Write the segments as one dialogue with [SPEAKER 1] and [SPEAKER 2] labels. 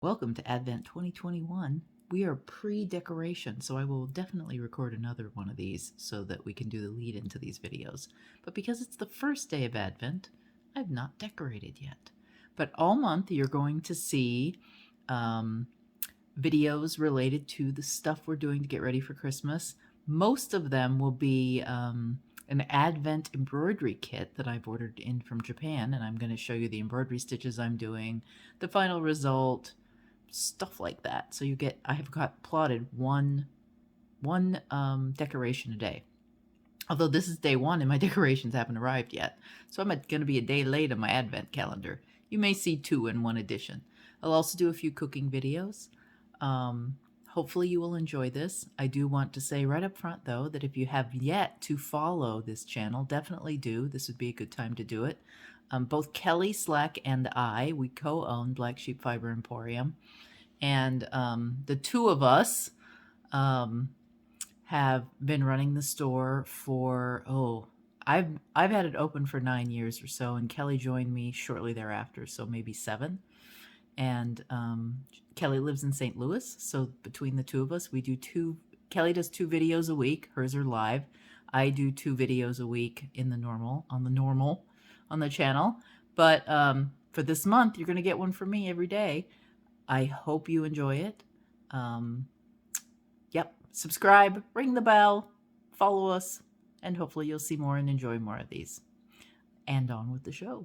[SPEAKER 1] Welcome to Advent 2021. We are pre-decoration, so I will definitely record another one of these so that we can do the lead into these videos. But because it's the first day of Advent, I've not decorated yet. But all month you're going to see videos related to the stuff we're doing to get ready for Christmas. Most of them will be an Advent embroidery kit that I've ordered in from Japan, and I'm going to show you the embroidery stitches I'm doing, the final result, stuff like that. So I have got plotted one decoration a day. Although this is day one and my decorations haven't arrived yet. So I'm going to be a day late on my Advent calendar. You may see 2 in one edition. I'll also do a few cooking videos. Hopefully you will enjoy this. I do want to say right up front, though, that if you have yet to follow this channel, definitely do. This would be a good time to do it. Both Kelli, Slack, and I, we co-own Black Sheep Fiber Emporium. And the two of us have been running the store for, I've had it open for 9 years or so, and Kelli joined me shortly thereafter, so maybe 7. And Kelli lives in St. Louis, so between the two of us, we do Kelli does 2 videos a week. Hers are live. I do 2 videos a week on the channel. But for this month, you're going to get one from me every day. I hope you enjoy it. Yep. Subscribe, ring the bell, follow us, and hopefully you'll see more and enjoy more of these. And on with the show.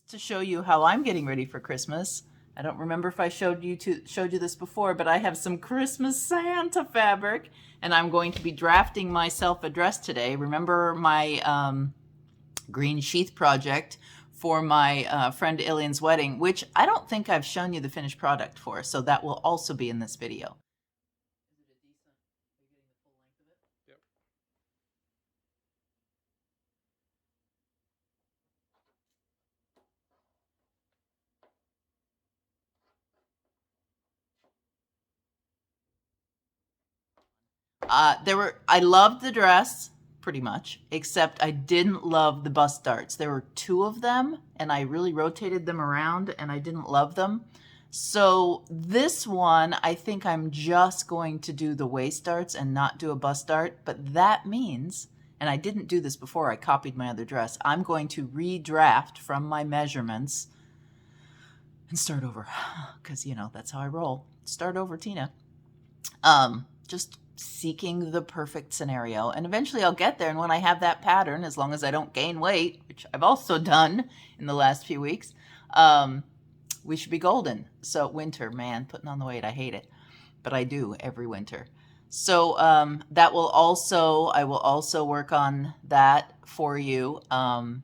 [SPEAKER 1] To show you how I'm getting ready for Christmas. I don't remember if I showed you this before, but I have some Christmas Santa fabric, and I'm going to be drafting myself a dress today. Remember my green sheath project for my friend Ilian's wedding, which I don't think I've shown you the finished product for, so that will also be in this video. I loved the dress pretty much, except I didn't love the bust darts. There were 2 of them, and I really rotated them around, and I didn't love them. So this one, I think I'm just going to do the waist darts and not do a bust dart, but that means, and I didn't do this before, I copied my other dress, I'm going to redraft from my measurements and start over, because, you know, that's how I roll. Start over, Tina. Just seeking the perfect scenario, and eventually I'll get there, and when I have that pattern, as long as I don't gain weight, which I've also done in the last few weeks, we should be golden. So winter, man, putting on the weight, I hate it, but I do every winter. So I will also work on that for you. I'm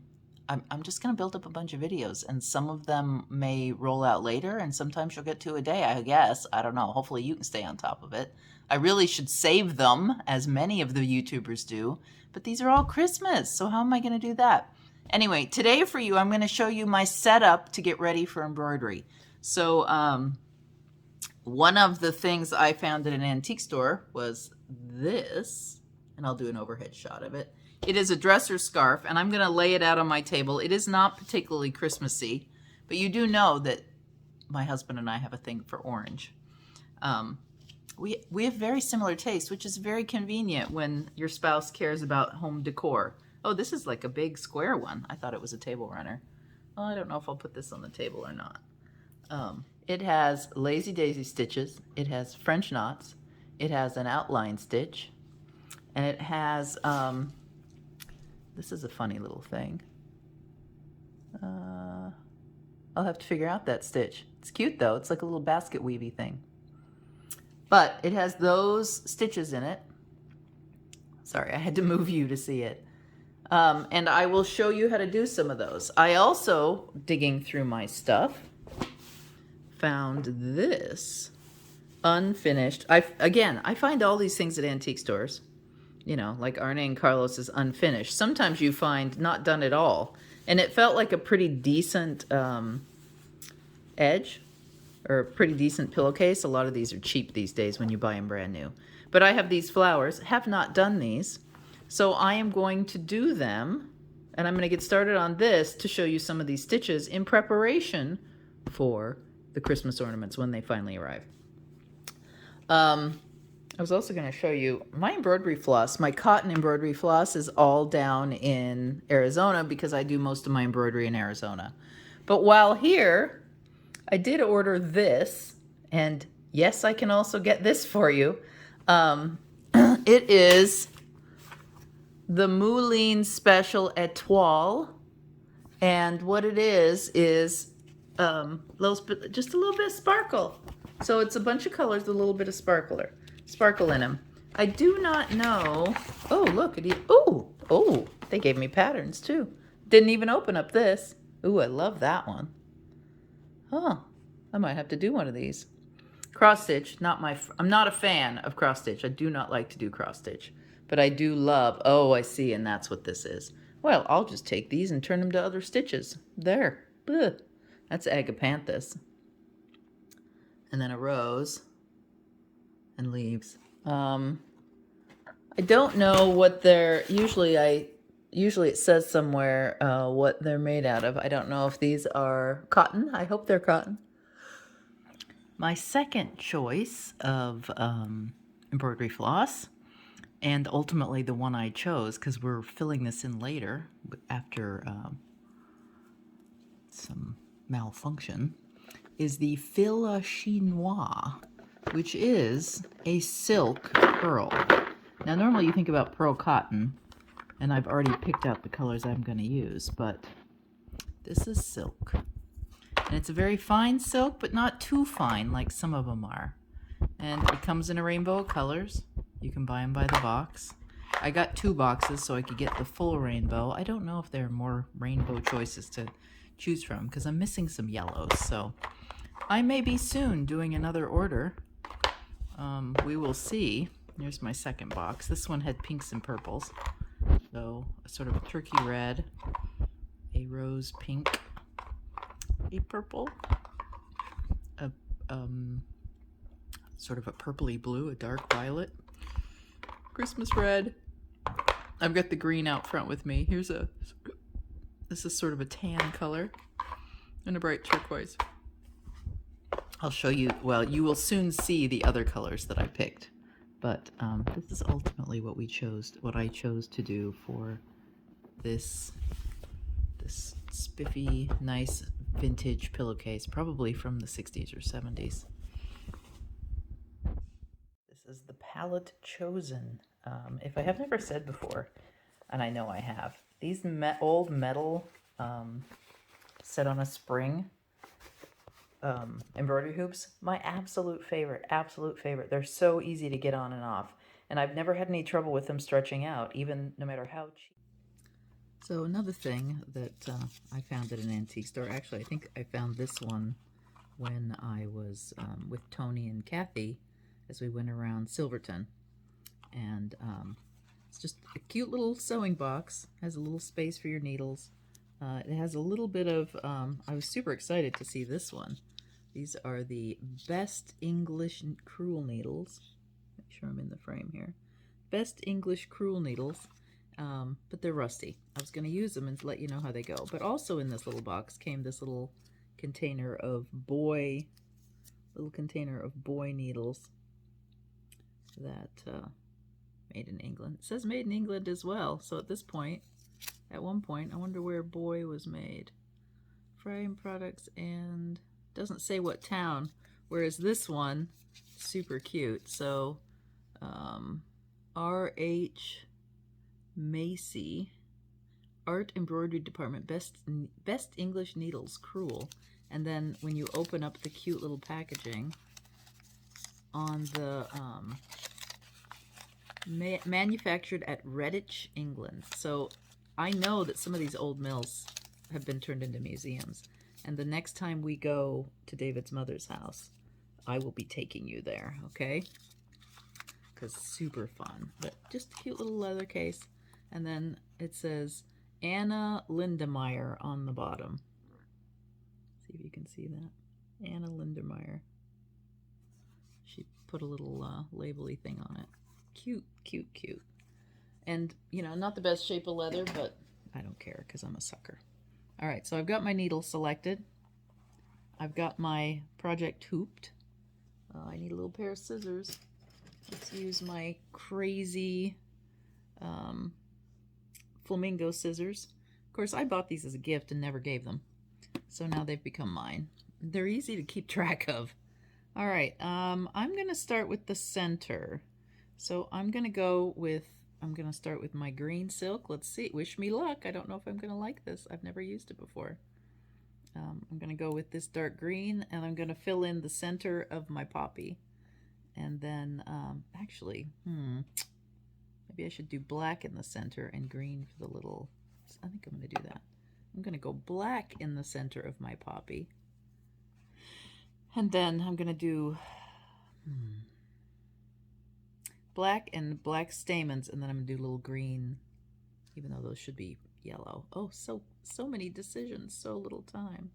[SPEAKER 1] just going to build up a bunch of videos, and some of them may roll out later, and sometimes you'll get 2 a day, I guess. I don't know. Hopefully you can stay on top of it. I really should save them, as many of the YouTubers do, but these are all Christmas, so how am I going to do that? Anyway, today for you, I'm going to show you my setup to get ready for embroidery. So one of the things I found at an antique store was this, and I'll do an overhead shot of it. It is a dresser scarf, and I'm going to lay it out on my table. It is not particularly Christmassy, but you do know that my husband and I have a thing for orange. We have very similar tastes, which is very convenient when your spouse cares about home decor. Oh, this is like a big square one. I thought it was a table runner. Well, I don't know if I'll put this on the table or not. It has lazy daisy stitches. It has French knots. It has an outline stitch. And it has, this is a funny little thing. I'll have to figure out that stitch. It's cute though. It's like a little basket weavy thing. But it has those stitches in it. Sorry, I had to move you to see it. And I will show you how to do some of those. I also, digging through my stuff, found this unfinished. I find all these things at antique stores. You know, like Arne and Carlos's unfinished. Sometimes you find not done at all. And it felt like a pretty decent edge, or a pretty decent pillowcase. A lot of these are cheap these days when you buy them brand new. But I have these flowers, have not done these. So I am going to do them, and I'm going to get started on this to show you some of these stitches in preparation for the the Christmas ornaments when they finally arrive. I was also going to show you my embroidery floss. My cotton embroidery floss is all down in Arizona because I do most of my embroidery in Arizona. But while here, I did order this, and yes, I can also get this for you. It is the Moulin Special Etoile, and what it is just a little bit of sparkle. So it's a bunch of colors with a little bit of sparkle in them. I do not know. Oh, look at it. Oh, they gave me patterns too. Didn't even open up this. Ooh, I love that one. Huh, I might have to do one of these. Cross stitch, I'm not a fan of cross stitch. I do not like to do cross stitch, but I do love, oh, I see, and that's what this is. Well, I'll just take these and turn them to other stitches. There, Bleh. That's agapanthus. And then a rose and leaves. I don't know what they're, usually it says somewhere what they're made out of. I don't know if these are cotton. I hope they're cotton. My second choice of embroidery floss, and ultimately the one I chose because we're filling this in later after some malfunction, is the Fil Chinois, which is a silk pearl. Now normally you think about pearl cotton, and I've already picked out the colors I'm going to use, but this is silk. And it's a very fine silk, but not too fine like some of them are. And it comes in a rainbow of colors. You can buy them by the box. I got 2 boxes so I could get the full rainbow. I don't know if there are more rainbow choices to choose from because I'm missing some yellows. So I may be soon doing another order. We will see. Here's my second box. This one had pinks and purples. So a sort of a turkey red, a rose pink, a purple, a sort of a purpley blue, a dark violet, Christmas red. I've got the green out front with me. This is sort of a tan color and a bright turquoise. I'll show you, well, you will soon see the other colors that I picked, but this is ultimately what I chose to do for this spiffy, nice vintage pillowcase, probably from the 60s or 70s. This is the palette chosen. If I have never said before, and I know I have, these old metal set on a spring embroidery hoops, my absolute favorite. They're so easy to get on and off, and I've never had any trouble with them stretching out, even no matter how cheap. So another thing that I found at an antique store, actually I think I found this one when I was with Tony and Kathy as we went around Silverton, and it's just a cute little sewing box, has a little space for your needles. It has a little bit of, I was super excited to see this one. These are the Best English Crewel Needles. Make sure I'm in the frame here. Best English Crewel Needles, but they're rusty. I was going to use them and let you know how they go. But also in this little box came this little container of boy needles that made in England. It says made in England as well. So at one point, I wonder where boy was made. Frame products, and doesn't say what town. Whereas this one, super cute. So R.H. Macy, Art Embroidery Department, Best English Needles, Crewel. And then when you open up the cute little packaging on the manufactured at Redditch, England. So I know that some of these old mills have been turned into museums. And the next time we go to David's mother's house, I will be taking you there, okay? Because super fun. But just a cute little leather case. And then it says Anna Lindemeyer on the bottom. See if you can see that. Anna Lindemeyer. She put a little label-y thing on it. Cute, cute, cute. And, you know, not the best shape of leather, but I don't care because I'm a sucker. All right, so I've got my needle selected. I've got my project hooped. I need a little pair of scissors. Let's use my crazy flamingo scissors. Of course, I bought these as a gift and never gave them. So now they've become mine. They're easy to keep track of. All right, I'm going to start with the center. So I'm going to start with my green silk. Let's see. Wish me luck. I don't know if I'm going to like this. I've never used it before. I'm going to go with this dark green, and I'm going to fill in the center of my poppy. And then, maybe I should do black in the center and green for the little, I think I'm going to do that. I'm going to go black in the center of my poppy. And then I'm going to do black and black stamens, and then I'm going to do a little green, even though those should be yellow. Oh, so many decisions, so little time.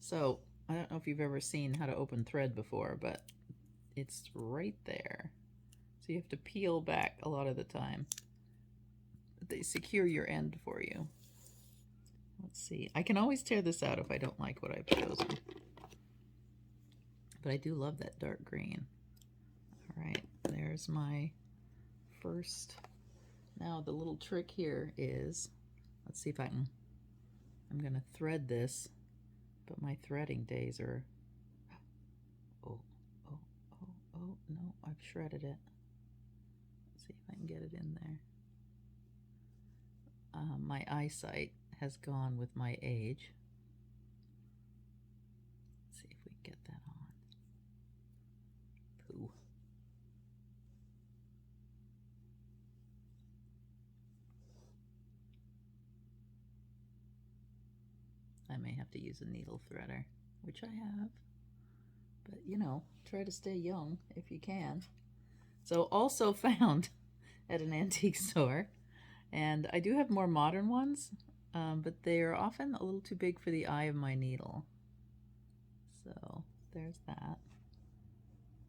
[SPEAKER 1] So I don't know if you've ever seen how to open thread before, but it's right there. So you have to peel back a lot of the time. They secure your end for you. Let's see. I can always tear this out if I don't like what I've chosen. But I do love that dark green. All right, there's my first. Now the little trick here is, let's see if I'm going to thread this, but my threading days are, oh, no, I've shredded it. Let's see if I can get it in there. My eyesight has gone with my age. Let's see if we can get that on. Pooh. I may have to use a needle threader, which I have. But, you know, try to stay young if you can. So also found at an antique store. And I do have more modern ones, but they are often a little too big for the eye of my needle. So there's that.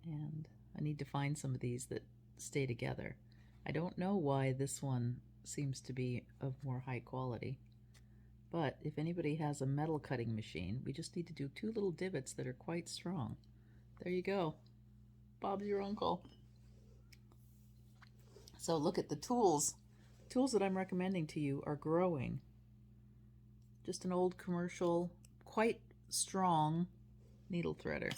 [SPEAKER 1] And I need to find some of these that stay together. I don't know why this one seems to be of more high quality. But if anybody has a metal cutting machine, we just need to do 2 little divots that are quite strong. There you go. Bob's your uncle. So look at the tools. The tools that I'm recommending to you are growing. Just an old commercial, quite strong needle threader.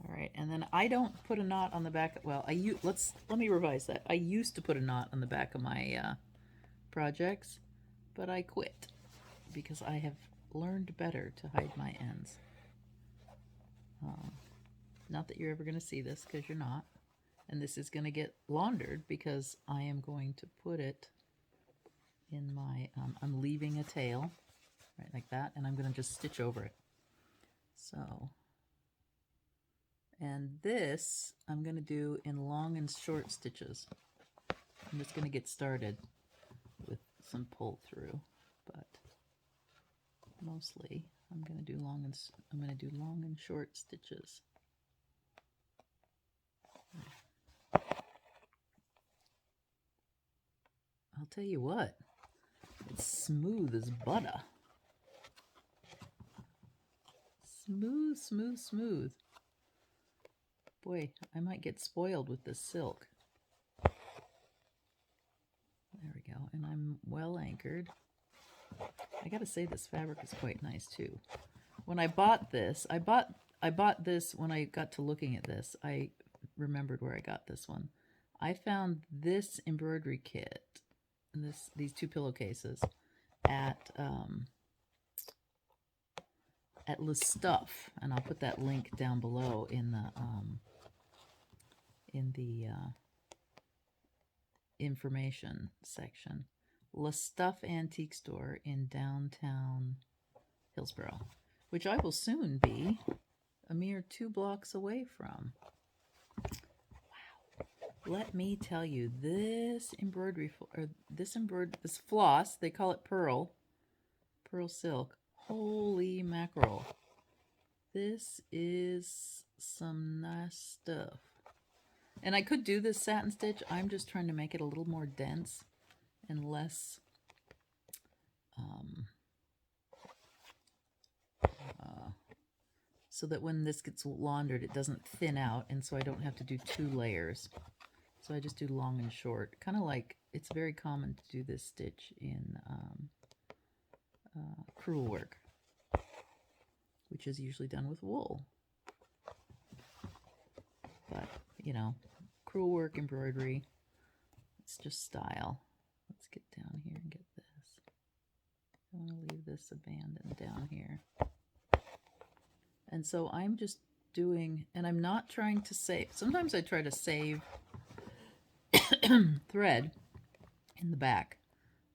[SPEAKER 1] All right, and then I don't put a knot on the back. Well, let me revise that. I used to put a knot on the back of my projects, but I quit because I have learned better to hide my ends. Not that you're ever going to see this, because you're not. And this is going to get laundered because I am going to put it in my, I'm leaving a tail, right like that, and I'm going to just stitch over it. So, and this I'm going to do in long and short stitches. I'm just going to get started with some pull through, but mostly I'm going to do long and short stitches. I'll tell you what, it's smooth as butter. Smooth, smooth, smooth. Boy, I might get spoiled with this silk. There we go, and I'm well anchored. I gotta say, this fabric is quite nice too. When I bought this, I bought this when I got to looking at this. I remembered where I got this one. I found this embroidery kit, these 2 pillowcases, at Le Stuff, and I'll put that link down below in the information section. Le Stuff Antique Store in downtown Hillsboro, which I will soon be a mere 2 blocks away from. Wow. Let me tell you, this embroidery, or this floss, they call it pearl silk. Holy mackerel. This is some nice stuff. And I could do this satin stitch. I'm just trying to make it a little more dense and less so that when this gets laundered, it doesn't thin out, and so I don't have to do 2 layers. So I just do long and short, kind of like it's very common to do this stitch in crewel work, which is usually done with wool. But, you know, crewel work, embroidery, it's just style. Let's get down here and get this. I want to leave this abandoned down here. And so I'm just doing, and I'm not trying to save. Sometimes I try to save thread in the back,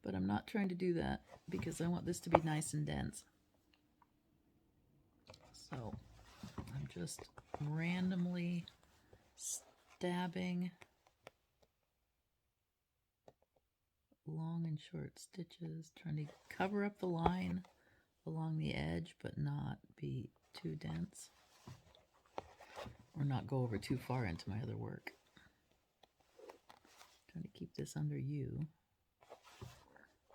[SPEAKER 1] but I'm not trying to do that because I want this to be nice and dense. So I'm just randomly stabbing long and short stitches, trying to cover up the line along the edge but not be too dense or not go over too far into my other work. Trying to keep this under U.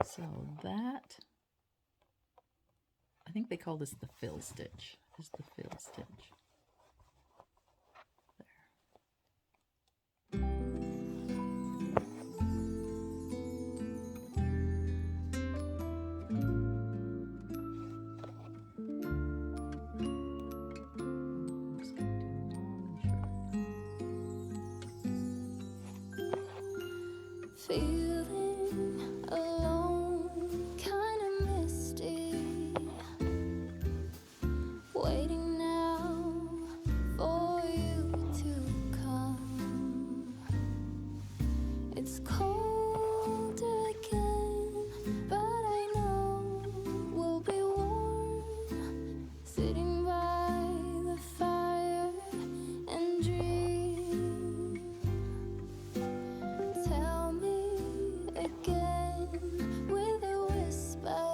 [SPEAKER 1] So that, I think they call this the fill stitch. Is the fill stitch.
[SPEAKER 2] Feeling alone, kinda misty, waiting now for you to come. It's cold again, but I know we'll be warm, sitting by the fire and dream. Tell me again with a whisper,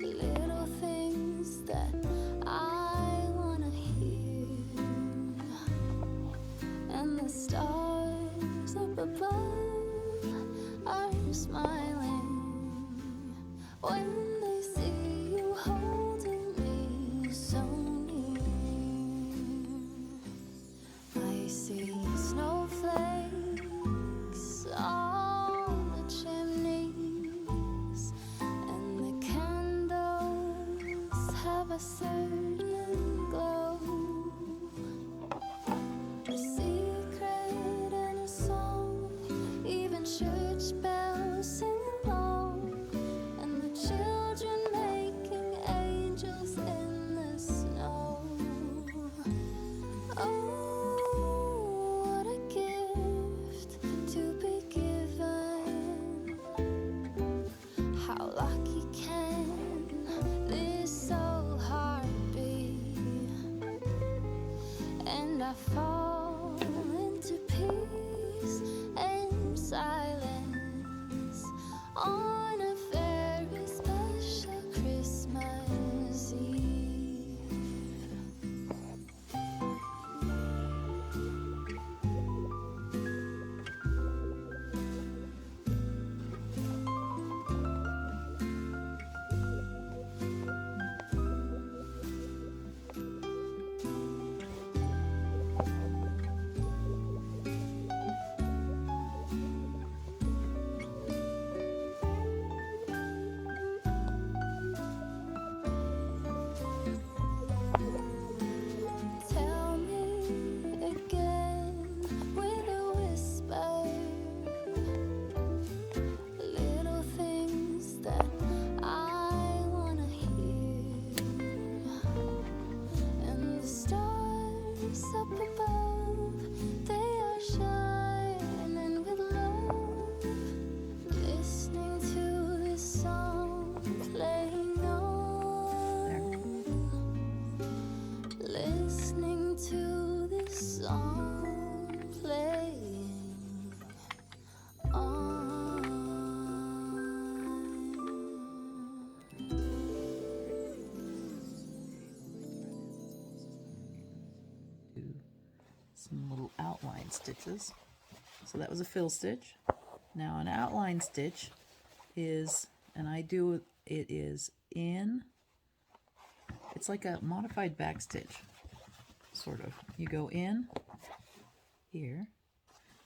[SPEAKER 2] little things that I wanna hear, and the stars up above are smiling when they see you holding me so near. I see snowflakes on the chimneys, and the candles have a certain glow, a secret and a song, even church bells sing along, and the children making angels in the snow. Oh, what a gift to be given. How lucky can this old heart be? And I fall into peace and silence on a very special Christmas Eve. Tell me again with a whisper, little things that I wanna hear, and the stars up above, they are shining with love, listening to this song playing on, listening to this song playing on.
[SPEAKER 1] Do some little outline stitches. So that was a fill stitch. Now an outline stitch is, and I do it is in, it's like a modified back stitch, sort of. You go in here,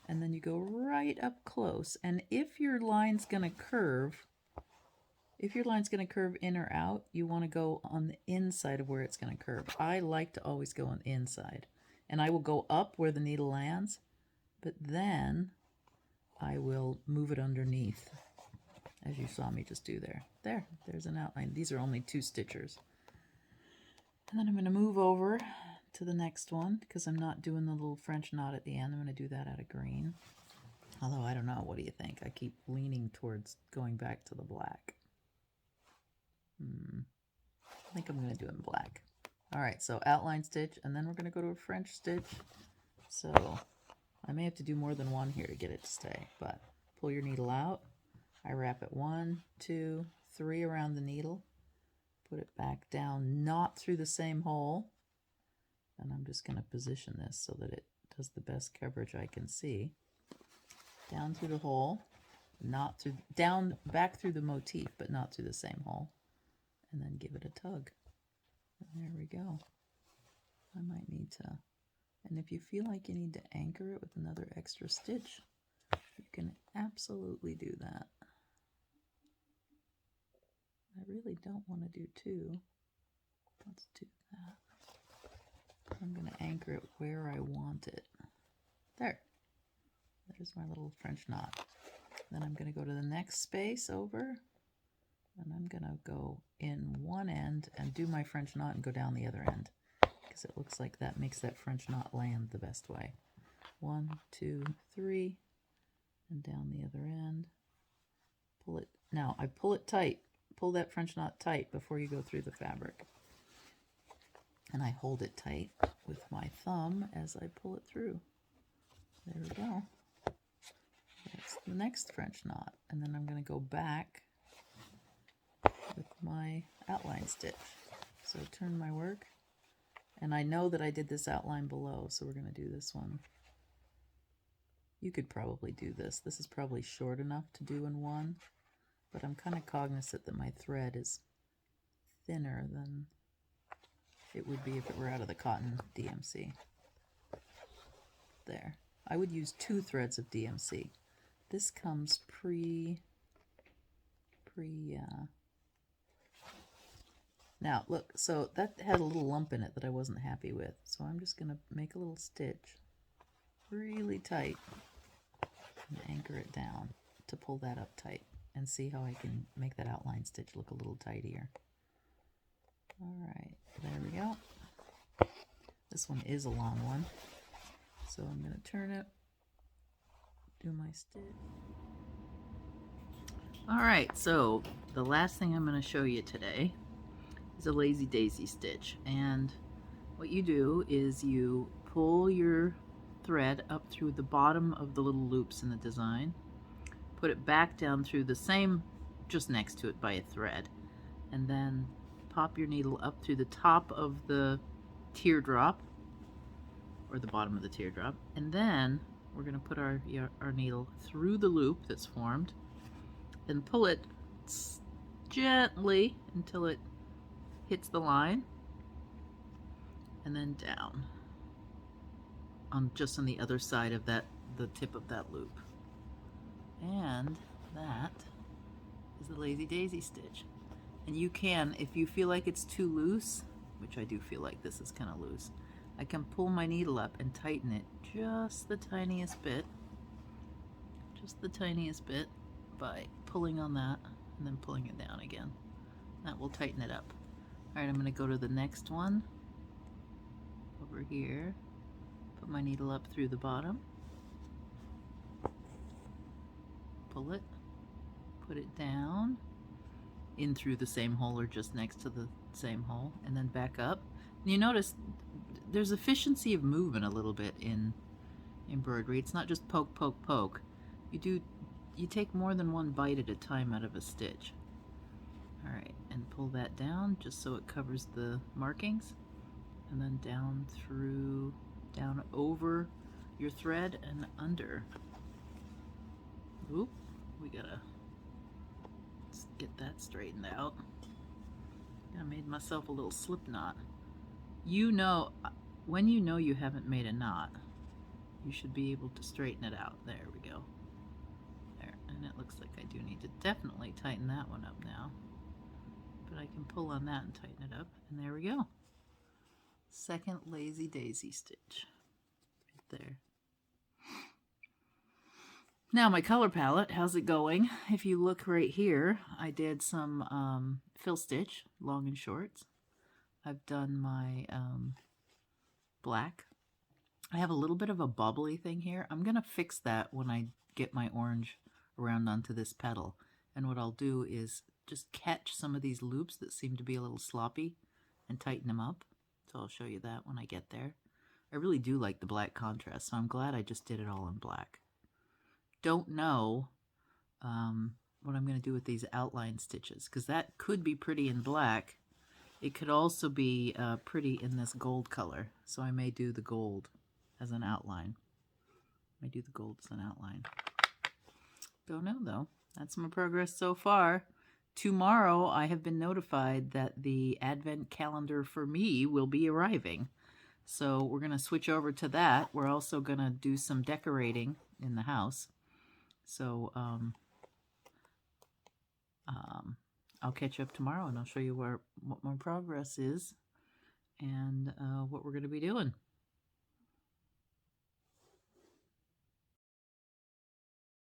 [SPEAKER 1] and then you go right up close. And if your line's gonna curve, in or out, you want to go on the inside of where it's going to curve. I like to always go on the inside. And I will go up where the needle lands, but then I will move it underneath, as you saw me just do there. There's an outline. These are only 2 stitchers. And then I'm going to move over to the next one, because I'm not doing the little French knot at the end. I'm going to do that out of green. Although, I don't know. What do you think? I keep leaning towards going back to the black. I think I'm going to do it in black. All right, so outline stitch, and then we're going to go to a French stitch. So I may have to do more than one here to get it to stay, but pull your needle out. I wrap it 1, 2, 3 around the needle. Put it back down, not through the same hole. And I'm just going to position this so that it does the best coverage I can see. Down through the hole, not through, down, back through the motif, but not through the same hole. And then give it a tug. And there we go. I might need to, and if you feel like you need to anchor it with another extra stitch, you can absolutely do that. I really don't want to do 2. Let's do that. I'm going to anchor it where I want it. There. There's my little French knot. Then I'm going to go to the next space over. And I'm going to go in one end and do my French knot and go down the other end, because it looks like that makes that French knot land the best way. 1, 2, 3, and down the other end. Pull it. Now, I pull it tight. Pull that French knot tight before you go through the fabric. And I hold it tight with my thumb as I pull it through. There we go. That's the next French knot. And then I'm going to go back with my outline stitch. So turn my work, and I know that I did this outline below, so we're going to do this one. You could probably do this. This is probably short enough to do in one, but I'm kind of cognizant that my thread is thinner than it would be if it were out of the cotton DMC. There. I would use 2 threads of DMC. This comes now look, so that had a little lump in it that I wasn't happy with. So I'm just going to make a little stitch really tight and anchor it down to pull that up tight, and see how I can make that outline stitch look a little tidier. All right, there we go. This one is a long one, so I'm going to turn it, do my stitch. All right, so the last thing I'm going to show you today is a lazy daisy stitch. And what you do is you pull your thread up through the bottom of the little loops in the design, put it back down through the same, just next to it by a thread, and then pop your needle up through the top of the teardrop, or the bottom of the teardrop, and then we're going to put our needle through the loop that's formed and pull it gently until it hits the line, and then down on just on the other side of that, the tip of that loop. And that is the lazy daisy stitch. And you can, if you feel like it's too loose, which I do feel like this is kind of loose, I can pull my needle up and tighten it just the tiniest bit by pulling on that and then pulling it down again. That will tighten it up. All right, I'm going to go to the next one over here, put my needle up through the bottom, pull it, put it down in through the same hole or just next to the same hole, and then back up. And you notice there's efficiency of movement a little bit in embroidery. It's not just poke, poke, poke. You take more than one bite at a time out of a stitch. All right, and pull that down just so it covers the markings, and then down through, down over your thread and under. Oop, we gotta get that straightened out. I made myself a little slip knot. You know, when you know you haven't made a knot, you should be able to straighten it out. There we go. There, and it looks like I do need to definitely tighten that one up now. But I can pull on that and tighten it up, and there we go. Second lazy daisy stitch. Right there. Now my color palette, how's it going? If you look right here, I did some fill stitch, long and shorts. I've done my black. I have a little bit of a bubbly thing here. I'm going to fix that when I get my orange around onto this petal. And what I'll do is just catch some of these loops that seem to be a little sloppy and tighten them up. So I'll show you that when I get there. I really do like the black contrast, so I'm glad I just did it all in black. Don't know what I'm going to do with these outline stitches, because that could be pretty in black. It could also be pretty in this gold color, so I may do the gold as an outline. Don't know though. That's my progress so far. Tomorrow I have been notified that the advent calendar for me will be arriving. So we're going to switch over to that. We're also going to do some decorating in the house. So I'll catch you up tomorrow and I'll show you what my progress is and what we're going to be doing.